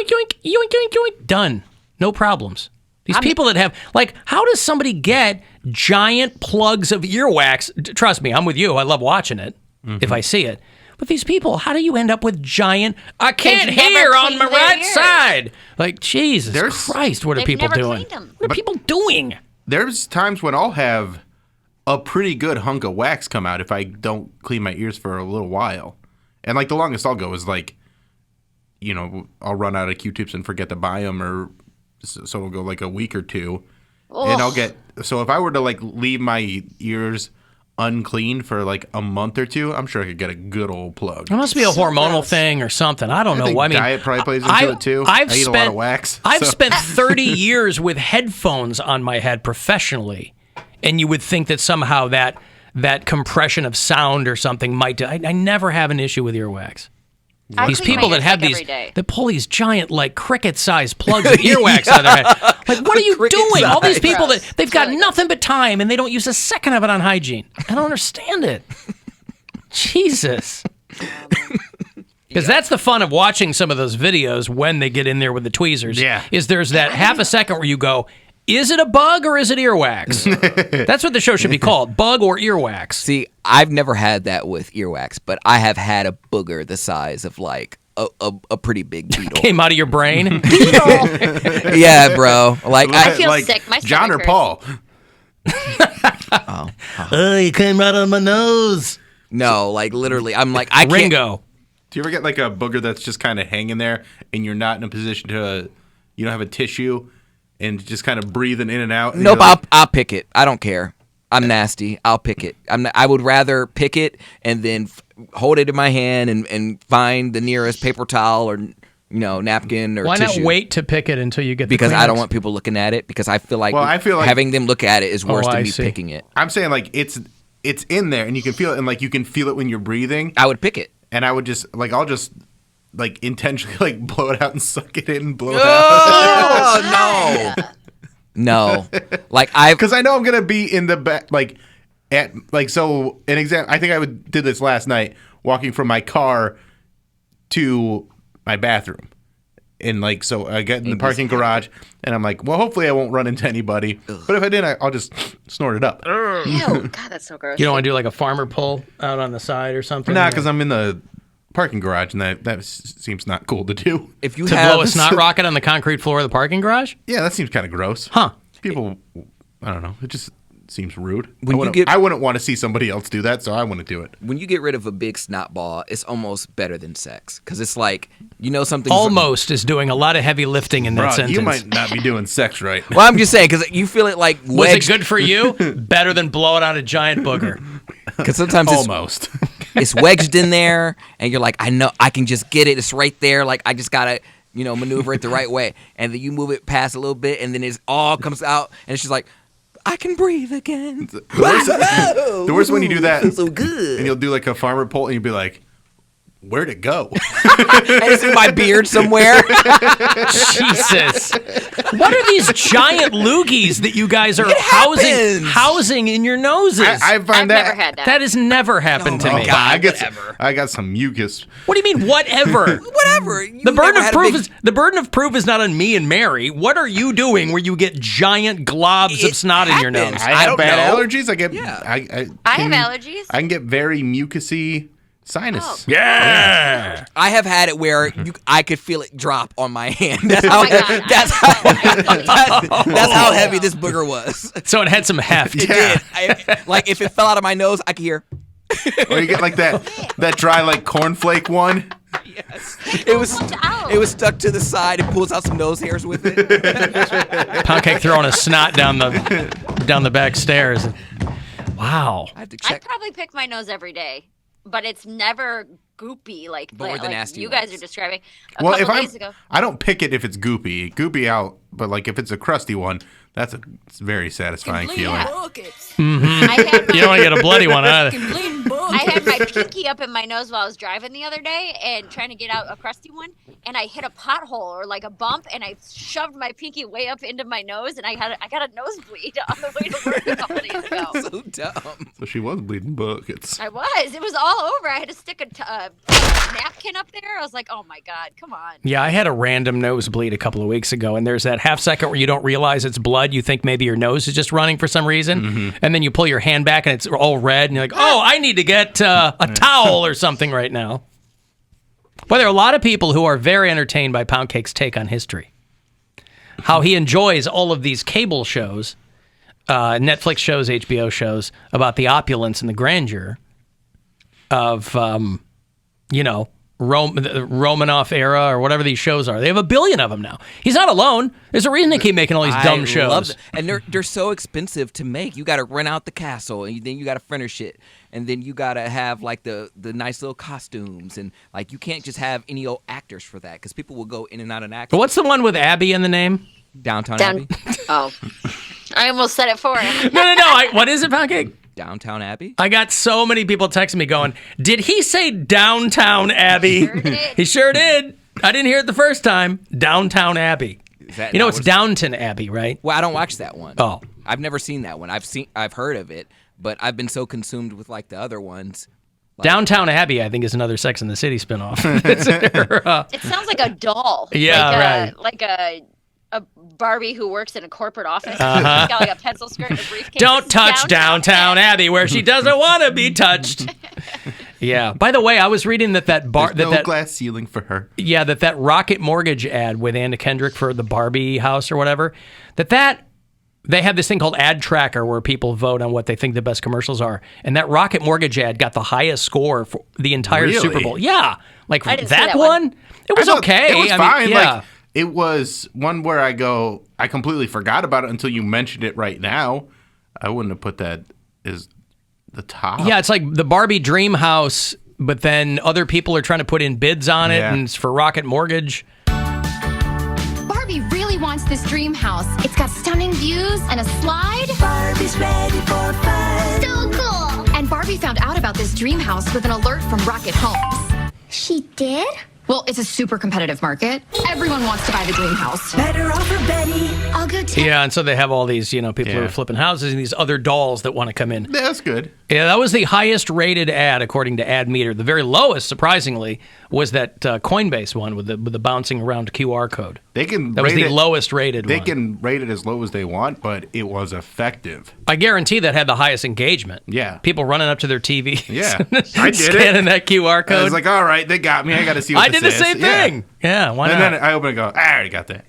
yoink, yoink, yoink, yoink. Done. No problems. These people that have, like, how does somebody get giant plugs of earwax? Trust me, I'm with you. I love watching it if I see it. But these people, how do you end up with giant, I can't hear on my right side? Like, Jesus Christ, what are people doing? What are people doing? There's times when I'll have a pretty good hunk of wax come out if I don't clean my ears for a little while. And, like, the longest I'll go is, like, you know, I'll run out of Q-tips and forget to buy them, or so it'll go, like, a week or two. Ugh. And I'll get, so if I were to, like, leave my ears unclean for, like, a month or two, I'm sure I could get a good old plug. It must be a hormonal thing or something. I don't know. I mean, diet probably plays into it, too. I eat a lot of wax. I've spent 30 years with headphones on my head professionally. And you would think that somehow that compression of sound or something might do. I never have an issue with earwax. These people that have that pull these giant, like, cricket-sized plugs of earwax out of their head. Like, what are you doing? All these people they've got nothing but time, and they don't use a second of it on hygiene. I don't understand it. Jesus. Because that's the fun of watching some of those videos when they get in there with the tweezers. Yeah. Is there's that half a second where you go, is it a bug or is it earwax? That's what the show should be called, bug or earwax. See, I've never had that with earwax, but I have had a booger the size of, like, a pretty big beetle. Came out of your brain? Beetle! Yeah, bro. Like, I feel sick. My John or Paul? He came out of my nose. No, like, literally, I'm like, I can't. Ringo. Do you ever get, like, a booger that's just kind of hanging there and you're not in a position to, you don't have a tissue? And just kind of breathing in and out. And nope, I'll pick it. I don't care. I'm nasty. I'll pick it. I would rather pick it and then hold it in my hand and find the nearest paper towel or napkin or Why tissue. not wait to pick it until you get because the I don't want people looking at it because I feel like having them look at it is worse than me picking it. I'm saying, like, it's in there and you can feel it, and, like, you can feel it when you're breathing. I would pick it. And I would just, like, I'll just, like, intentionally, like, blow it out and suck it in and blow it out. Oh, no. Like, because I know I'm going to be in the back, like, so, an example, I think I did this last night, walking from my car to my bathroom. And, like, so I get in the parking garage, and I'm like, well, hopefully I won't run into anybody. But if I did, I'll just snort it up. Ew, God, that's so gross. You don't want to do, like, a farmer pull out on the side or something? Nah, because I'm in the parking garage, and that seems not cool to do. If you blow a snot rocket on the concrete floor of the parking garage? Yeah, that seems kind of gross. Huh. People, I don't know. It just seems rude. I wouldn't want to see somebody else do that, so I wouldn't do it. When you get rid of a big snot ball, it's almost better than sex. Because it's like, something... Almost is doing a lot of heavy lifting in that sentence. You might not be doing sex right. Well, I'm just saying, because you feel it like wedged. Was it good for you? Better than blowing out a giant booger. Because sometimes almost. It's wedged in there, and you're like, I know, I can just get it. It's right there. Like, I just got to, maneuver it the right way. And then you move it past a little bit, and then it all comes out, and it's just like, I can breathe again. The worst when you do that. So good. And you'll do, like, a farmer pull, and you'll be like, where'd it go? And it's in my beard somewhere. Jesus. What are these giant loogies that you guys are housing in your noses? I've never had that. That has never happened to me. God, I got some mucus. What do you mean, whatever? Whatever. The burden of proof is not on me and Mary. What are you doing where you get giant globs of snot in your nose? I have bad allergies. I have allergies. I can get very mucusy sinus. Oh. Yeah. I have had it where I could feel it drop on my hand. That's Oh how, my God. that's how heavy this booger was. So it had some heft. It did. Like, if it fell out of my nose, I could hear. Or you get, like, that dry, like, cornflake one. Yes. It was stuck to the side. It pulls out some nose hairs with it. Poundcake throwing a snot down the back stairs. Wow. I have to check. I probably pick my nose every day, but it's never goopy like the nasty you guys ones. are describing. A Well, couple days ago. I don't pick it if it's goopy. Goopy out, but, like, if it's a crusty one, it's a very satisfying feeling. Mm-hmm. You don't want to get a bloody one either. I had my pinky up in my nose while I was driving the other day and trying to get out a crusty one, and I hit a pothole or like a bump, and I shoved my pinky way up into my nose, and I got a nosebleed on the way to work a couple days ago. So dumb. So she was bleeding buckets. I was. It was all over. I had to stick a napkin up there. I was like, oh my God, come on. Yeah, I had a random nosebleed a couple of weeks ago, and there's that half second where you don't realize it's blood. You think maybe your nose is just running for some reason, and then you pull your hand back and it's all red, and you're like, oh, I need to get a towel or something right now. Well, there are a lot of people who are very entertained by Poundcake's take on history. How he enjoys all of these cable shows, Netflix shows, HBO shows, about the opulence and the grandeur of, the Romanov era or whatever these shows are. They have 1 billion of them now. He's not alone. There's a reason they keep making all these dumb shows. And they're so expensive to make. You got to rent out the castle, and then you got to furnish it, and then you got to have like the nice little costumes, and like you can't just have any old actors for that because people will go in and out of actors. But what's the one with Abby in the name? Downtown Abbey. Oh, I almost said it for him. No. What is it, Poundcake? Downtown Abbey. I got so many people texting me going, did he say Downtown Abbey? Sure did. He sure did. I didn't hear it the first time. Downtown Abbey. It's Downton Abbey, right? Well, I don't watch that one. Oh. I've never seen that one. I've heard of it, but I've been so consumed with like the other ones. Downtown Abbey, I think, is another Sex and the City spinoff. It sounds like a doll. Yeah, right. Like a Barbie who works in a corporate office. She's got like a pencil skirt and a briefcase. Don't touch Downtown Abbey where she doesn't want to be touched. Yeah. By the way, I was reading that bar There's no glass ceiling for her. Yeah, that Rocket Mortgage ad with Anna Kendrick for the Barbie house or whatever. That they have this thing called Ad Tracker where people vote on what they think the best commercials are, and that Rocket Mortgage ad got the highest score for the entire Super Bowl. Yeah, like I didn't see that that one. It was okay. It was fine. Yeah. Like, it was one where I completely forgot about it until you mentioned it right now. I wouldn't have put that as the top. Yeah, it's like the Barbie Dream House, but then other people are trying to put in bids on it, and it's for Rocket Mortgage. Barbie really wants this dream house. It's got stunning views and a slide. Barbie's ready for fun. So cool. And Barbie found out about this dream house with an alert from Rocket Homes. She did? Well, it's a super competitive market. Everyone wants to buy the dream house. Better offer, Betty. I'll go too. Yeah, and so they have all these, people who are flipping houses and these other dolls that want to come in. Yeah, that's good. Yeah, that was the highest rated ad according to Ad Meter. The very lowest, surprisingly, was that Coinbase one with the bouncing around QR code. That was the lowest rated one. They can rate it as low as they want, but it was effective. I guarantee that had the highest engagement. Yeah. People running up to their TV. Yeah. I did scanning that QR code. I was like, all right, they got me. I got to see what I did the same thing. Yeah, why not? And then I open it and go, I already got that.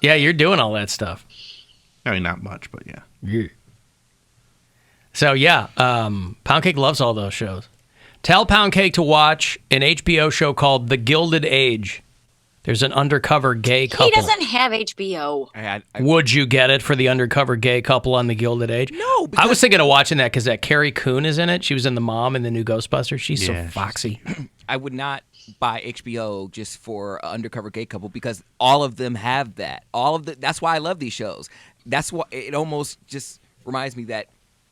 Yeah, you're doing all that stuff. I mean, not much, but yeah. So, Poundcake loves all those shows. Tell Poundcake to watch an HBO show called The Gilded Age. There's an undercover gay couple. He doesn't have HBO. Would you get it for the undercover gay couple on The Gilded Age? No. I was thinking of watching that because that Carrie Coon is in it. She was in The Mom in the new Ghostbusters. She's so foxy. I would not buy HBO just for an undercover gay couple because all of them have that. That's why I love these shows. That's why it almost just reminds me that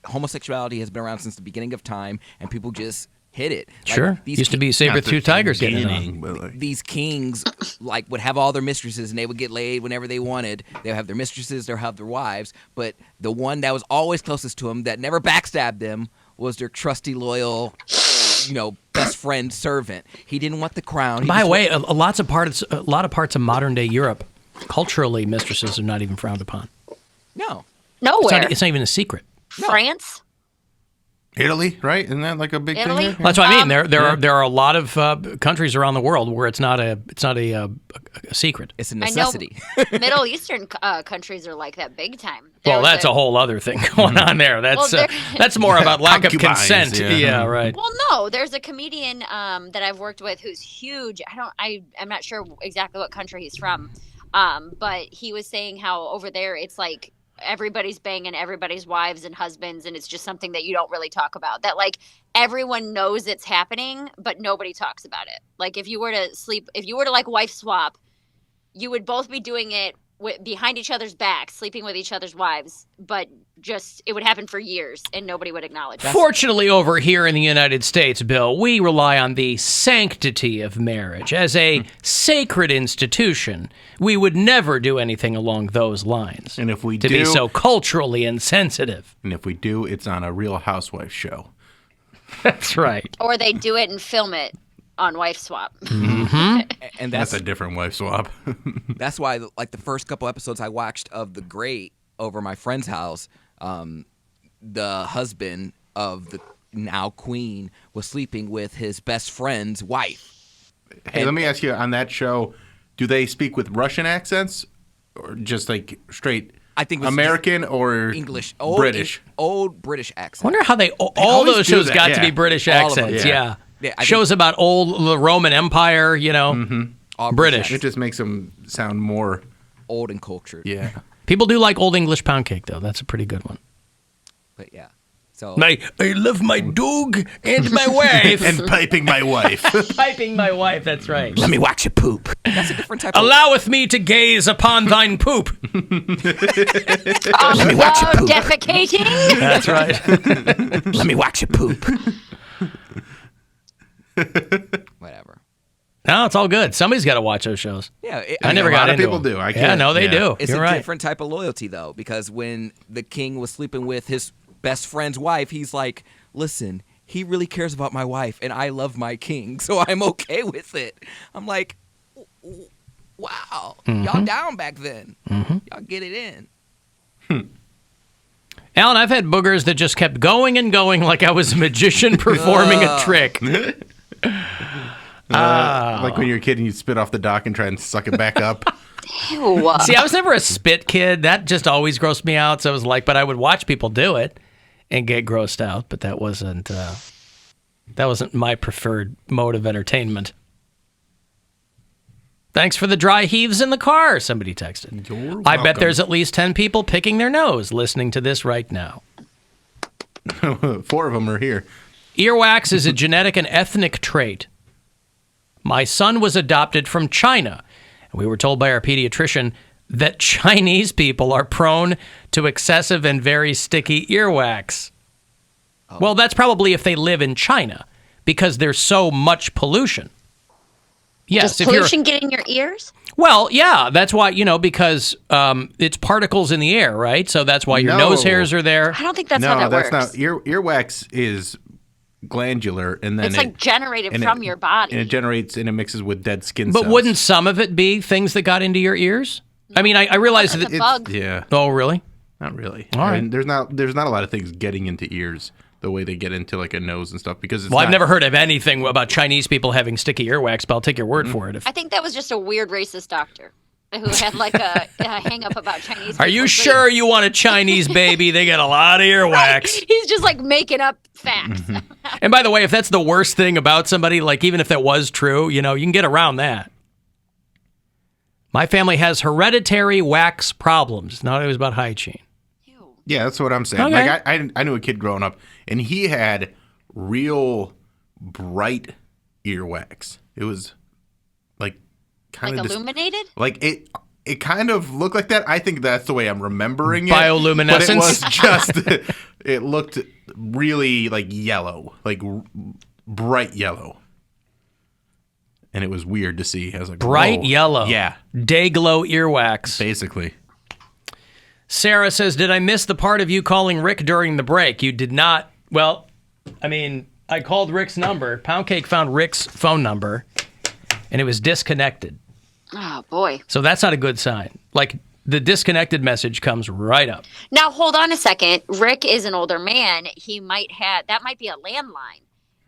homosexuality has been around since the beginning of time, and people just hit it. Sure. Used to be saber-toothed tigers getting it on. These kings would have all their mistresses, and they would get laid whenever they wanted. They would have their mistresses, they'll have their wives, but the one that was always closest to them, that never backstabbed them, was their trusty, loyal, best friend servant. He didn't want the crown. By the way, a lot of parts of modern-day Europe, culturally, mistresses are not even frowned upon. No. Nowhere. It's not even a secret. France? Italy, right? Isn't that like a big Italy? thing there? That's what I mean. There are a lot of countries around the world where it's not a secret. It's a necessity. I know Middle Eastern countries are like that big time. Well, that's a whole other thing going on there. That's more about lack of consent. Yeah, right. Well, no, there's a comedian that I've worked with who's huge. I'm not sure exactly what country he's from, but he was saying how over there it's like everybody's banging everybody's wives and husbands, and it's just something that you don't really talk about. That like everyone knows it's happening, but nobody talks about it. Like if you were to like wife swap, you would both be doing it behind each other's backs, sleeping with each other's wives, but just it would happen for years and nobody would acknowledge it. Fortunately, over here in the United States, Bill, we rely on the sanctity of marriage as a sacred institution. We would never do anything along those lines. And if we be so culturally insensitive. And if we do, it's on a Real Housewives show. That's right. Or they do it and film it on Wife Swap. And That's a different wife swap. That's why, like, the first couple episodes I watched of The Great over my friend's house, the husband of the now queen was sleeping with his best friend's wife. Hey, let me ask you, on that show, do they speak with Russian accents or just like straight I think it was American or English, British? Old British accent. I wonder how all always those do shows that, got yeah. to be British All of them, accents. yeah. Yeah. I Shows about the Roman Empire, All British. It just makes them sound more, old and cultured. yeah. People do like Old English pound cake, though. That's a pretty good one. But yeah. So I love my dog and my wife. And piping my wife. Piping my wife, that's right. let me watch you poop. That's a different type of Alloweth me to gaze upon thine poop. Let me watch you poop. Defecating. That's right. let me watch you poop. Whatever. No, it's all good. Somebody's got to watch those shows. Yeah, I never a got lot of into people them. do. I Yeah, can't- no, they yeah. do. It's You're a right. different type of loyalty, though, because when the king was sleeping with his best friend's wife, he's like, listen, he really cares about my wife, and I love my king, so I'm okay with it. I'm like, wow, y'all down back then. Y'all get it in. Alan, I've had boogers that just kept going and going like I was a magician performing a trick. Like when you're a kid and you spit off the dock and try and suck it back up. Ew. See, I was never a spit kid. That just always grossed me out. So I was like, but I would watch people do it and get grossed out. But that wasn't my preferred mode of entertainment. Thanks for the dry heaves in the car, somebody texted. You're I bet welcome. there's at least 10 people picking their nose listening to this right now. 4 of them are here. Earwax is a genetic and ethnic trait. My son was adopted from China. We were told by our pediatrician that Chinese people are prone to excessive and very sticky earwax. Well, that's probably if they live in China because there's so much pollution. Yes, Does pollution get in your ears? Well, yeah, that's why, because it's particles in the air, right? So that's why your No. nose hairs are there. I don't think that's how that that's works. not. Earwax is glandular, and then It's like generated and from your body. and it generates and it mixes with dead skin But cells. wouldn't some of it be things that got into your ears? I mean, I realize It's that. a bug. Yeah, Oh, really? not really. All I right. mean, there's not a lot of things getting into ears the way they get into like a nose and stuff because it's Well, I've not- never heard of anything about Chinese people having sticky earwax, but I'll take your word Mm. for it. I think that was just a weird racist doctor who had like a hang up about Chinese Are you people. sure you want a Chinese baby? They got a lot of earwax. He's just like making up facts. And by the way, if that's the worst thing about somebody, like even if that was true, you can get around that. My family has hereditary wax problems. Not always about hygiene. Yeah, that's what I'm saying. Okay. Like I knew a kid growing up, and he had real bright earwax. It was like kind Like of illuminated? like it kind of looked like that. I think that's the way I'm remembering it. Bioluminescence? But it was just it looked really like yellow, like bright yellow. And it was weird to see. I was like, Bright whoa. yellow. Yeah, Day glow earwax. basically. Sarah says, did I miss the part of you calling Rick during the break? You did not. Well, I mean, I called Rick's number. Poundcake found Rick's phone number, and it was disconnected. Oh, boy. So that's not a good sign. Like, the disconnected message comes right up. Now, hold on a second. Rick is an older man. He might have, that might be a landline.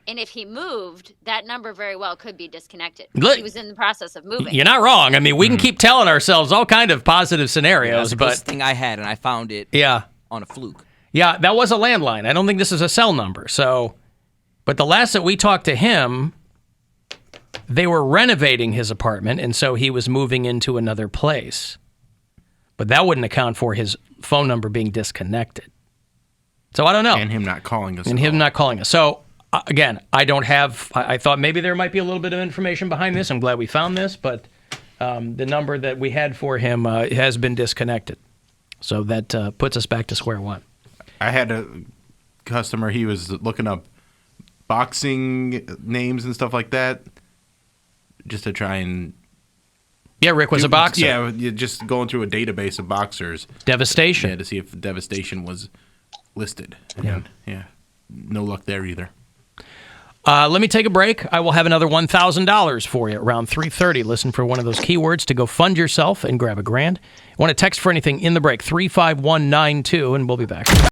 And if he moved, that number very well could be disconnected. Look- He was in the process of moving. You're not wrong. I mean, we can keep telling ourselves all kind of positive scenarios, That's the but closest thing I had, and I found it yeah. on a fluke. Yeah, that was a landline. I don't think this is a cell number. So, but the last that we talked to him, they were renovating his apartment, and so he was moving into another place. But that wouldn't account for his phone number being disconnected. So I don't know. And him not calling us. And at him all. not calling us. So, again, I don't have, I thought maybe there might be a little bit of information behind this. I'm glad we found this, but the number that we had for him has been disconnected. So that puts us back to square one. I had a customer, he was looking up boxing names and stuff like that just to try and... Yeah, Rick was a boxer. Yeah, you're just going through a database of boxers. Devastation. Yeah, to see if Devastation was listed. And, yeah. No luck there either. Let me take a break. I will have another $1,000 for you around 3:30. Listen for one of those keywords to go fund yourself and grab $1,000. Want to text for anything in the break, 35192, and we'll be back.